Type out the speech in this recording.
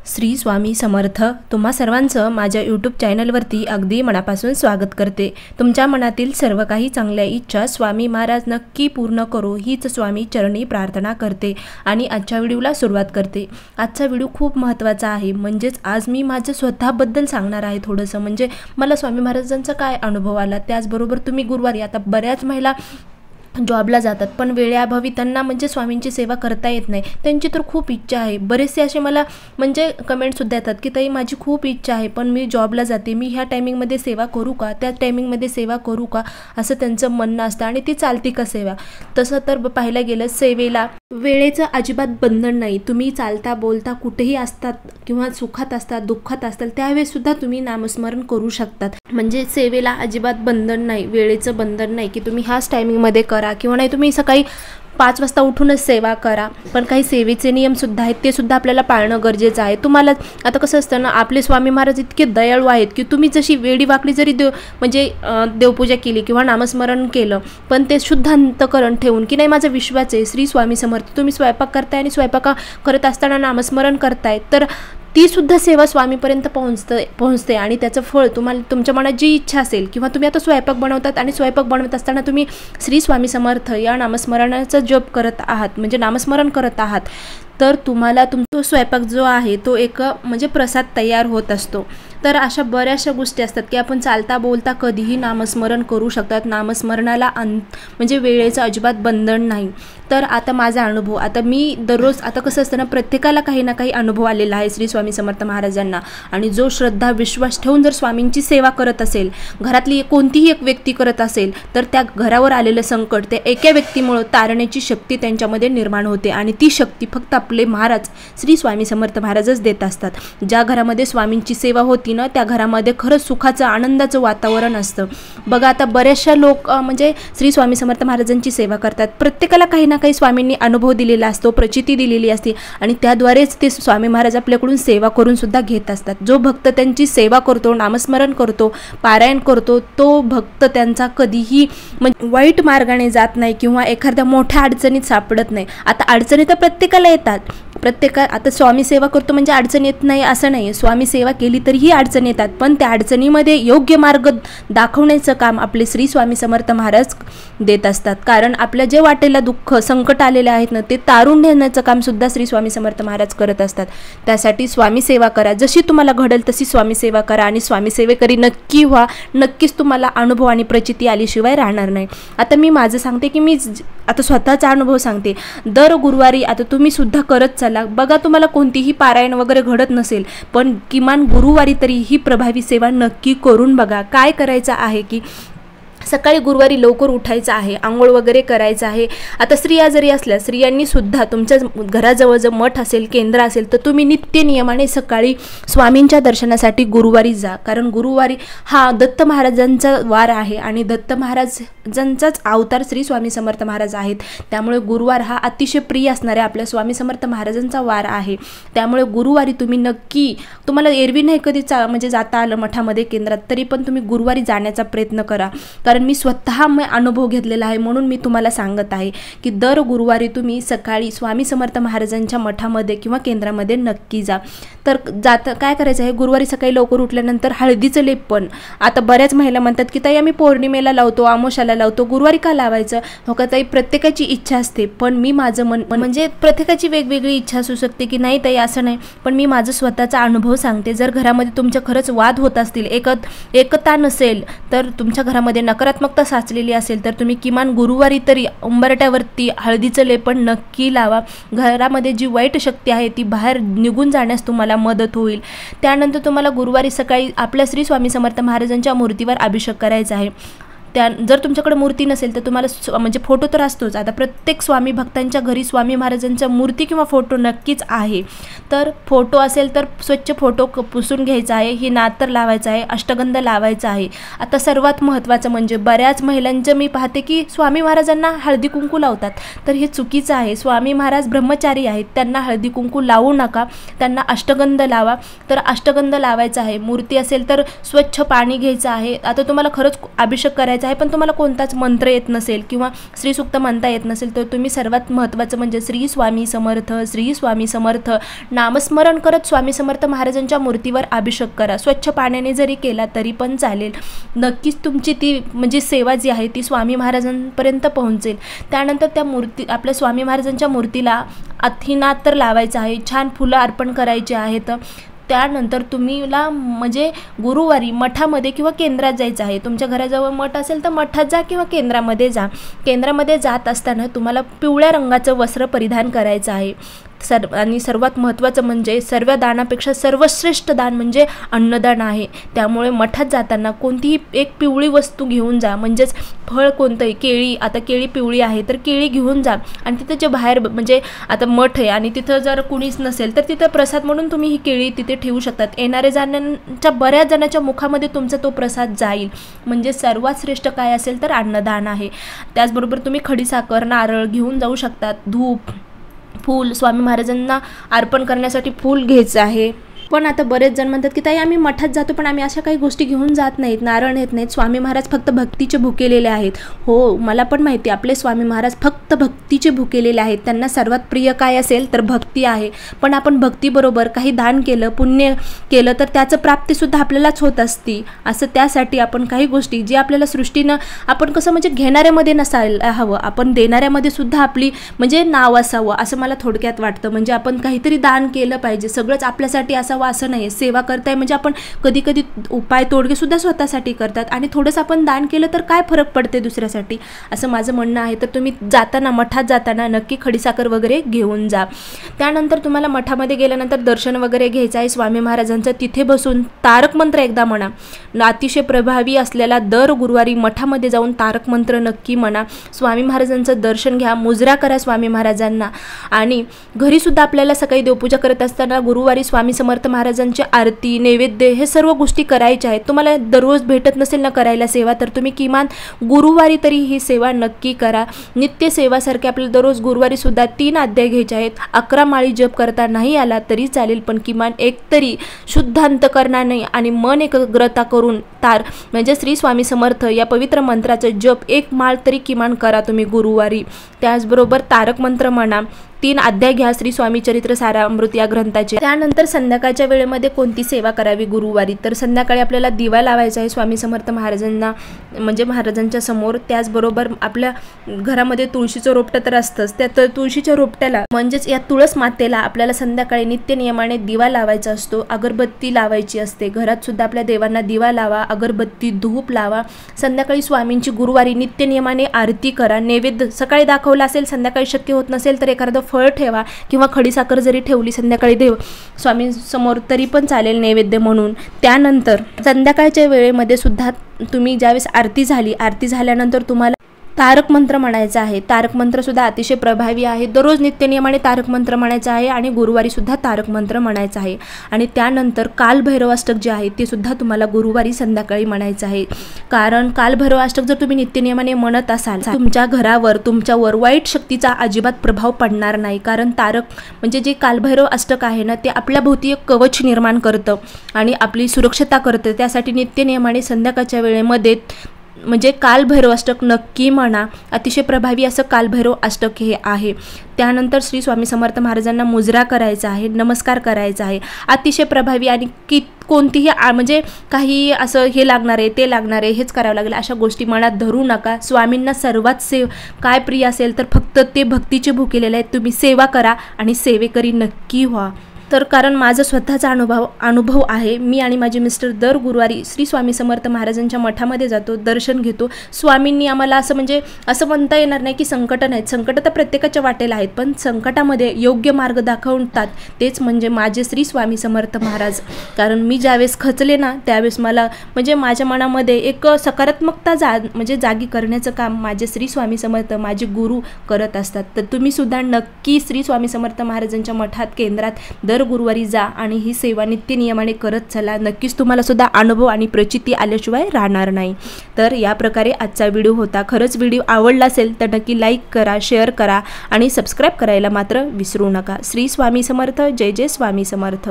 श्री स्वामी समर्थ। तुम्हा सर्वांचं माझ्या यूट्यूब चॅनलवरती अगदी मनापासून स्वागत करते। तुमच्या मनातील सर्व काही चांगल्या इच्छा स्वामी महाराज नक्की पूर्ण करो हीच स्वामी चरणी प्रार्थना करते आणि आजच्या व्हिडिओला सुरुवात करते। आजचा व्हिडिओ खूप महत्त्वाचा आहे, म्हणजेच आज मी माझं स्वतःबद्दल सांगणार आहे थोडंसं, म्हणजे मला स्वामी महाराजांचा काय अनुभव आला। त्याचबरोबर तुम्ही गुरुवारी, आता बऱ्याच महिला जॉबला जातात पण वेळेअभावी त्यांना म्हणजे स्वामींची सेवा करता येत नाही। त्यांची तर खूप इच्छा आहे। बरेचसे असे मला म्हणजे कमेंटसुद्धा येतात की ताई माझी खूप इच्छा आहे पण मी जॉबला जाते, मी ह्या टायमिंगमध्ये सेवा करू का, त्या टायमिंगमध्ये सेवा करू का, असं त्यांचं म्हणणं असतं आणि ती चालती का सेवा। तसं तर पाहायला गेलं सेवेला वेळेचं अजिबात बंधन नाही। तुम्ही चालता बोलता कुठेही असतात किंवा सुखात असतात दुःखात असतात त्यावेळेस सुद्धा तुम्ही नामस्मरण करू शकतात। म्हणजे सेवेला अजिबात बंधन नाही, वेळेचं बंधन नाही की तुम्ही ह्याच टायमिंगमध्ये करा किंवा नाही तुम्ही सकाळी 5 वाजता उठूनच सेवा करा। पण काही सेवेचे नियमसुद्धा आहेत, ते सुद्धा आपल्याला पाळणं गरजेचं आहे। तुम्हाला आता कसं असतं ना, आपले स्वामी महाराज इतके दयाळू आहेत की तुम्ही जशी वेडी वाकडी जरी म्हणजे देवपूजा केली किंवा नामस्मरण केलं पण ते शुद्ध अंतकरण ठेवून की नाही माझा विश्वास आहे श्री स्वामी समर्थ, तुम्ही स्वयंपाक करताय आणि स्वयंपाक करत असताना नामस्मरण करताय तर ती सुद्धा सेवा स्वामीपर्यंत पोहोचते आणि त्याचं फळ तुम्हाला तुमच्या मनात जी इच्छा असेल किंवा तुम्ही आता स्वयंपाक बनवतात आणि स्वयंपाक बनवत असताना तुम्ही श्री स्वामी समर्थ या नामस्मरणाचा जप करत आहात, म्हणजे नामस्मरण करत आहात, तर तुम्हाला तुमचा स्वयंपाक जो आहे तो एक म्हणजे प्रसाद तयार होत असतो। तर अशा बऱ्याचशा गोष्टी असतात की आपण चालता बोलता कधीही नामस्मरण करू शकतात। नामस्मरणाला म्हणजे वेळेचं अजिबात बंधन नाही। तर आता माझा अनुभव, आता मी दररोज, आता कसं असतं ना, प्रत्येकाला काही ना काही अनुभव आलेला आहे श्री स्वामी समर्थ महाराजांना, आणि जो श्रद्धा विश्वास ठेवून जर स्वामींची सेवा करत असेल, घरातली कोणतीही एक व्यक्ती करत असेल तर त्या घरावर आलेलं संकट ते एका व्यक्तीमुळे तारण्याची शक्ती त्यांच्यामध्ये निर्माण होते आणि ती शक्ती फक्त आपले महाराज श्री स्वामी समर्थ महाराजच देत असतात। ज्या घरामध्ये स्वामींची सेवा होती ना त्या घरामध्ये खरंच सुखाचं आनंदाचं वातावरण असतं। बघा आता बऱ्याचशा लोक म्हणजे श्री स्वामी समर्थ महाराजांची सेवा करतात, प्रत्येकाला काही ना काही स्वामींनी अनुभव दिलेला असतो, प्रचिती दिलेली असते आणि त्याद्वारेच ते स्वामी महाराज आपल्याकडून सेवा करून सुद्धा घेत असतात। जो भक्त त्यांची सेवा करतो, नामस्मरण करतो, पारायण करतो, तो भक्त त्यांचा कधीही म्हणजे वाईट मार्गाने जात नाही किंवा एखाद्या मोठ्या अडचणीत सापडत नाही। आता अडचणी तर प्रत्येकाला येतात, आता स्वामी सेवा करतो म्हणजे अडचण येत नाही असं नाही, स्वामी सेवा केली तरीही अडचण येतात, पण त्या अडचणीमध्ये योग्य मार्ग दाखवण्याचं काम आपले श्री स्वामी समर्थ महाराज देत असतात। कारण आपल्या जे वाटेला दुःख संकट आलेले आहेत ना ते तारून नेण्याचं काम सुद्धा श्री स्वामी समर्थ महाराज करत असतात। त्यासाठी स्वामी सेवा करा, जशी तुम्हाला घडेल तशी स्वामी सेवा करा आणि स्वामी सेवेकरी नक्की व्हा, नक्कीच तुम्हाला अनुभव आणि प्रचिती आल्याशिवाय राहणार नाही। आता मी माझं सांगते की मी आता स्वतःचा अनुभव सांगते। दर गुरुवारी आता तुम्ही सुद्धा करत चला, बघा तुम्हाला कोणतीही पारायण वगैरे घडत नसेल पण किमान गुरुवारी तरी ही प्रभावी सेवा नक्की करून बघा। काय करायचं आहे की सकाळी गुरुवारी लवकर उठायचं आहे, आंघोळ वगैरे करायचं आहे। आता स्त्रिया जरी असल्या, स्त्रियांनी सुद्धा तुमच्या घराजवळ जर मठ असेल, केंद्र असेल तर तुम्ही नित्य नियमाने सकाळी स्वामींच्या दर्शनासाठी गुरुवारी जा। कारण गुरुवारी हा दत्त महाराजांचा वार आहे आणि दत्त महाराजांचाच अवतार श्री स्वामी समर्थ महाराज आहेत, त्यामुळे गुरुवार हा अतिशय प्रिय असणाऱ्या आपल्या स्वामी समर्थ महाराजांचा वार आहे। त्यामुळे गुरुवारी तुम्ही नक्की, तुम्हाला एरवी नाही कधी म्हणजे जाता आलं मठामध्ये केंद्रात तरी पण तुम्ही गुरुवारी जाण्याचा प्रयत्न करा। कारण मी स्वतः अनुभव घेतलेला आहे म्हणून मी तुम्हाला सांगत आहे की दर गुरुवारी तुम्ही सकाळी स्वामी समर्थ महाराजांच्या मठामध्ये किंवा केंद्रामध्ये नक्की जा। तर काय करायचं आहे, गुरुवारी सकाळी लवकर उठल्यानंतर हळदीचं लेपन, आता बऱ्याच महिला म्हणतात की ताई आम्ही पौर्णिमेला लावतो, अमावस्याला लावतो, गुरुवारी का लावायचं। हो का ताई, प्रत्येकाची इच्छा असते, पण मी माझं म्हणजे प्रत्येकाची वेगवेगळी इच्छा असू शकते की नाही ताई असं नाही, पण मी माझं स्वतःचा अनुभव सांगते। जर घरामध्ये तुमच्या खरंच वाद होत असतील, एकता नसेल, तर तुमच्या घरामध्ये नकारात्मकता साचलेली असेल तर तुम्ही किमान गुरुवारी तरी उंबरट्यावरती हळदीचं लेपन नक्की लावा। घरामध्ये जी वाईट शक्ती आहे ती बाहेर निघून जाण्यास तुम्हाला मदत होईल। त्यानंतर तुम्हाला गुरुवारी सकाळी आपल्या श्री स्वामी समर्थ महाराजांच्या मूर्तीवर अभिषेक करायचा आहे। जर तुमच्याकडे मूर्ती नसेल तर तुम्हाला म्हणजे फोटो तर असतोच, आता प्रत्येक स्वामी भक्तांच्या घरी स्वामी महाराजांच्या मूर्ती किंवा फोटो नक्कीच आहे, तर फोटो असेल तर स्वच्छ फोटो पुसून घ्यायचा आहे, ही नातर लावायचं आहे, अष्टगंध लावायचा आहे। आता सर्वात महत्त्वाचं म्हणजे बऱ्याच महिलांचं मी पाहते की स्वामी महाराजांना हळदी कुंकू लावतात, तर हे चुकीचं आहे। स्वामी महाराज ब्रह्मचारी आहेत, त्यांना हळदी कुंकू लावू नका, त्यांना अष्टगंध लावा। तर अष्टगंध लावायचा आहे, मूर्ती असेल तर स्वच्छ पाणी घ्यायचं आहे। आता तुम्हाला खरंच अभिषेक करायचा करायचं आहे पण तुम्हाला कोणताच मंत्र येत नसेल किंवा श्री सूक्त म्हणता येत नसेल तर तुम्ही सर्वात महत्त्वाचं म्हणजे श्री स्वामी समर्थ, श्री स्वामी समर्थ नामस्मरण करत स्वामी समर्थ महाराजांच्या मूर्तीवर अभिषेक करा. स्वच्छ पाण्याने जरी केला तरी पण चालेल. नक्कीच तुमची ती म्हणजे सेवा जी आहे ती स्वामी महाराजांपर्यंत पोहोचेल. त्यानंतर त्या आपल्या स्वामी महाराजांच्या मूर्तीला अथिनाथ तर लावायचं आहे, छान फुलं अर्पण करायची आहेत. त्यानंतर तुम्हीला म्हणजे गुरुवारी मठामध्ये किंवा केंद्रात जायचं आहे. तुमच्या घराजवळ मठ असेल तर मठात जा किंवा केंद्रामध्ये जा. केंद्रामध्ये जात असताना तुम्हाला पिवळ्या रंगाचं वस्त्र परिधान करायचं आहे. आणि सर्वात महत्त्वाचं म्हणजे सर्व दानापेक्षा सर्वश्रेष्ठ दान म्हणजे अन्नदान आहे. त्यामुळे मठात जाताना कोणतीही एक पिवळी वस्तू घेऊन जा, म्हणजेच फळ कोणतंही, केळी, आता केळी पिवळी आहे तर केळी घेऊन जा. आणि तिथं जे बाहेर म्हणजे आता मठ आहे आणि तिथं जर कुणीच नसेल तर तिथं प्रसाद म्हणून तुम्ही ही केळी तिथे ठेवू शकतात. येणारे जाण्याच्या बऱ्याच जणांच्या मुखामध्ये तुमचा तो प्रसाद जाईल. म्हणजे सर्वात श्रेष्ठ काय असेल तर अन्नदान आहे. त्याचबरोबर तुम्ही खडीसाखर, नारळ घेऊन जाऊ शकतात. धूप, फूल, स्वामी महाराजांना अर्पण करण्यासाठी फूल घ्यायचं आहे. पण आता बरेच जण म्हणतात की ताई आम्ही मठात जातो पण आम्ही अशा काही गोष्टी घेऊन जात नाहीत, नारळ नेत नाहीत, स्वामी महाराज फक्त भक्तीचे भुकेलेले आहेत. हो, मला पण माहिती आपले स्वामी महाराज फक्त भक्तीचे भुकेलेले आहेत. त्यांना सर्वात प्रिय काय असेल तर भक्ती आहे. पण आपण भक्तीबरोबर काही दान केलं, पुण्य केलं तर त्याचं प्राप्तीसुद्धा आपल्यालाच होत असती. असं त्यासाठी आपण काही गोष्टी जी आपल्याला सृष्टीनं आपण कसं म्हणजे घेणाऱ्यामध्ये नसायला हवं, आपण देणाऱ्यामध्ये सुद्धा आपली म्हणजे नाव असावं असं मला थोडक्यात वाटतं. म्हणजे आपण काहीतरी दान केलं पाहिजे. सगळंच आपल्यासाठी असं नाही. सेवा करताय म्हणजे आपण कधी कधी उपाय तोडगे सुद्धा स्वतःसाठी करतात आणि थोडंसं आपण दान केलं तर काय फरक पडते दुसऱ्यासाठी, असं माझं म्हणणं आहे. तर तुम्ही जाताना, मठात जाताना नक्की खडीसाखर वगैरे घेऊन जा. त्यानंतर तुम्हाला मठामध्ये गेल्यानंतर दर्शन वगैरे घ्यायचं आहे स्वामी महाराजांचं. तिथे बसून तारक मंत्र एकदा म्हणा. अतिशय प्रभावी असलेला दर गुरुवारी मठामध्ये जाऊन तारक मंत्र नक्की म्हणा. स्वामी महाराजांचं दर्शन घ्या, मुजरा करा स्वामी महाराजांना. आणि घरीसुद्धा आपल्याला सकाळी देवपूजा करत असताना गुरुवारी स्वामी समर्थ महाराजांची आरती, नैवेद्य हे सर्व गोष्टी करायच्या आहेत. तुम्हाला दररोज भेटत नसेल ना करायला सेवा तर तुम्ही किमान गुरुवारी तरी ही सेवा नक्की करा. नित्य सेवासारखे आपल्याला दररोज गुरुवारी सुद्धा 3 अध्याय घ्यायचे आहेत. 11 माळी जप करता नाही आला तरी चालेल पण किमान एक तरी शुद्ध अंतकरणाने आणि मन एकाग्रता करून म्हणजे श्री स्वामी समर्थ या पवित्र मंत्राचं जप 1 माळ तरी किमान करा तुम्ही गुरुवारी. त्याचबरोबर तारक मंत्र म्हणा. 3 अध्याय घ्या श्री स्वामी चरित्र सारामृत या ग्रंथाचे. त्यानंतर संध्याकाळच्या वेळेमध्ये कोणती सेवा करावी गुरुवारी तर संध्याकाळी आपल्याला दिवा लावायचा आहे स्वामी समर्थ महाराजांना म्हणजे महाराजांच्या समोर. त्याचबरोबर आपल्या घरामध्ये तुळशीचं रोपटं तर असतंच, त्या तुळशीच्या रोपट्याला म्हणजेच या तुळस मातेला आपल्याला संध्याकाळी नित्य नियमाने दिवा लावायचा असतो. अगरबत्ती लावायची असते. घरात सुद्धा आपल्या देवांना दिवा लावा, अगरबत्ती, धूप लावा. संध्याकाळी स्वामींची गुरुवारी नित्य नियमाने आरती करा. नैवेद्य सकाळी दाखवला असेल, संध्याकाळी शक्य होत नसेल तर एखादं फळ ठेवा किंवा खडीसाखर जरी ठेवली संध्याकाळी देव स्वामी समोर तरी पण चालेल नैवेद्य म्हणून. त्यानंतर संध्याकाळच्या वेळेमध्ये सुद्धा तुम्ही ज्यावेळेस आरती झाल्यानंतर तुम्हाला तारक मंत्र म्हणायचा आहे. तारक मंत्र सुद्धा अतिशय प्रभावी आहे. दररोज नित्यनियमाने तारक मंत्र म्हणायचं आहे आणि गुरुवारी सुद्धा तारक मंत्र म्हणायचं आहे. आणि त्यानंतर कालभैरवाष्टक जे आहे ते सुद्धा तुम्हाला गुरुवारी संध्याकाळी म्हणायचं आहे. कारण कालभैरवाष्टक जर तुम्ही नित्यनियमाने म्हणत असाल तुमच्या घरावर, तुमच्यावर वाईट शक्तीचा अजिबात प्रभाव पडणार नाही. कारण तारक म्हणजे जे कालभैरव अष्टक आहे ना ते आपल्या भोवती एक कवच निर्माण करतं आणि आपली सुरक्षता करतं. त्यासाठी नित्यनियमाने संध्याकाळच्या वेळेमध्ये म्हणजे कालभैरव अष्टक नक्की म्हणा. अतिशय प्रभावी असं कालभैरव अष्टक हे आहे. त्यानंतर श्री स्वामी समर्थ महाराजांना मुजरा करायचा आहे, नमस्कार करायचा आहे. अतिशय प्रभावी आणि कोणतीही म्हणजे काही असं हे लागणार आहे ते लागणार आहे हेच करावं लागेल अशा गोष्टी मनात धरू नका. स्वामींना सर्वात काय प्रिय असेल तर फक्त ते भक्तीचे भुकेलेले आहेत. तुम्ही सेवा करा आणि सेवेकरी नक्की व्हा. तर कारण माझा स्वतःचा अनुभव आहे. मी आणि माझे मिस्टर दर गुरुवारी श्री स्वामी समर्थ महाराजांच्या मठामध्ये जातो, दर्शन घेतो. स्वामींनी आम्हाला असं म्हणजे असं म्हणता येणार नाही की संकट नाहीत, संकट तर प्रत्येकाच्या वाटेला आहेत, पण संकटामध्ये योग्य मार्ग दाखवतात तेच म्हणजे माझे श्री स्वामी समर्थ महाराज. कारण मी ज्यावेळेस खचले ना त्यावेळेस मला म्हणजे माझ्या मनामध्ये एक सकारात्मकता म्हणजे जागी करण्याचं काम माझे श्री स्वामी समर्थ माझे गुरु करत असतात. तर तुम्ही सुद्धा नक्की श्री स्वामी समर्थ महाराजांच्या मठात केंद्रात दर गुरुवारी जा आणि ही सेवा नित्य नियमाने करत चला. नक्कीच तुम्हाला सुद्धा अनुभव आणि प्रचिती आल्याशिवाय राहणार नाही. तर या प्रकारे आजचा व्हिडिओ होता. खरंच व्हिडिओ आवडला असेल तर नक्की लाईक करा, शेअर करा आणि सबस्क्राईब करायला मात्र विसरू नका. श्री स्वामी समर्थ. जय जय स्वामी समर्थ.